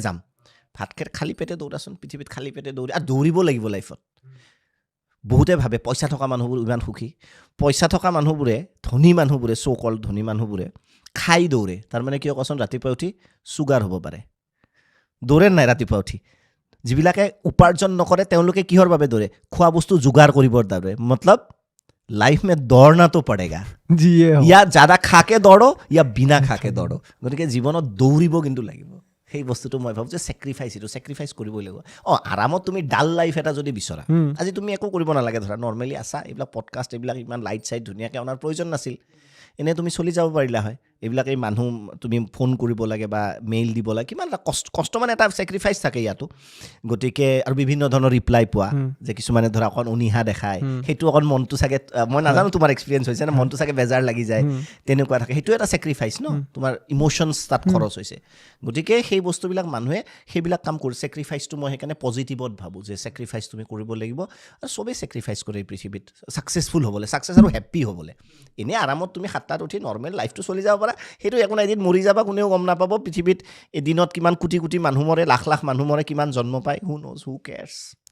যাম ভাত খেৰ খালী পেটে দৌৰাচোন পৃথিৱীত খালী পেটে দৌৰি আৰু দৌৰিব লাগিব লাইফত বহুতে ভাবে পইচা থকা মানুহবোৰ ইমান সুখী পইচা থকা মানুহবোৰে ধনী মানুহবোৰে চৌকল ধনী মানুহবোৰে খাই দৌৰে তাৰমানে কিয় কচোন ৰাতিপুৱা উঠি চুগাৰ হ'ব পাৰে দৌৰে নাই ৰাতিপুৱা উঠি যিবিলাকে উপাৰ্জন নকৰে তেওঁলোকে কিহৰ বাবে দৌৰে খোৱা বস্তু যোগাৰ কৰিবৰ বাবে মতলব লাইফ में दौड़ना तो पड़ेगा या ज़्यादा खाके दौड़ो या बिना खाके दौड़ो গতিকে জীৱনত দৌৰিব কিন্তু লাগিব সেই বস্তুটো মই ভাবোঁ যে চেক্ৰিফাইচ কৰিবই লাগিব আৰামত তুমি ডাল লাইফ এটা যদি বিচৰা আজি তুমি একো কৰিব নালাগে ধৰা নৰ্মেলি আছা এইবিলাক পডকাষ্ট এইবিলাক ইমান লাইট চাইট ধুনীয়াকৈ অনাৰ প্ৰয়োজন নাছিল এনেই তুমি চলি যাব পাৰিলা হয় এইবিলাক এই মানুহ তুমি ফোন কৰিব লাগে বা মেইল দিব লাগে কিমান এটা কষ্ট মানে এটা চেক্ৰিফাইচ থাকে ইয়াতো গতিকে আৰু বিভিন্ন ধৰণৰ ৰিপ্লাই পোৱা যে কিছুমানে ধৰা অকণ অনিহা দেখায় সেইটো অকণ মনটো চাগে মই নাজানো তোমাৰ এক্সপিৰিয়েঞ্চ হৈছে নে মনটো চাগে বেজাৰ লাগি যায় তেনেকুৱা থাকে সেইটো এটা চেক্ৰিফাইচ ন তোমাৰ ইম'শ্যনছ তাত খৰচ হৈছে গতিকে সেই বস্তুবিলাক মানুহে সেইবিলাক কাম কৰি চেক্ৰিফাইচটো মই সেইকাৰণে পজিটিভত ভাবোঁ যে চেক্ৰিফাইচ তুমি কৰিব লাগিব আৰু চবেই চেক্ৰিফাইচ কৰে এই পৃথিৱীত ছাকচেছফুল হ'বলৈ ছাকচেছ আৰু হেপ্পী হ'বলৈ এনেই আৰামত তুমি 7টাত উঠি নৰ্মেল লাইফটো চলি যাব পাৰা সেইটো একো নাই এদিন মৰি যাবা কোনেও গম নাপাব পৃথিৱীত এদিনত কিমান কোটি কোটি মানুহ মৰে লাখ লাখ মানুহ মৰে কিমান জন্ম পায় হু ন'জ হু কেয়াৰ্ছ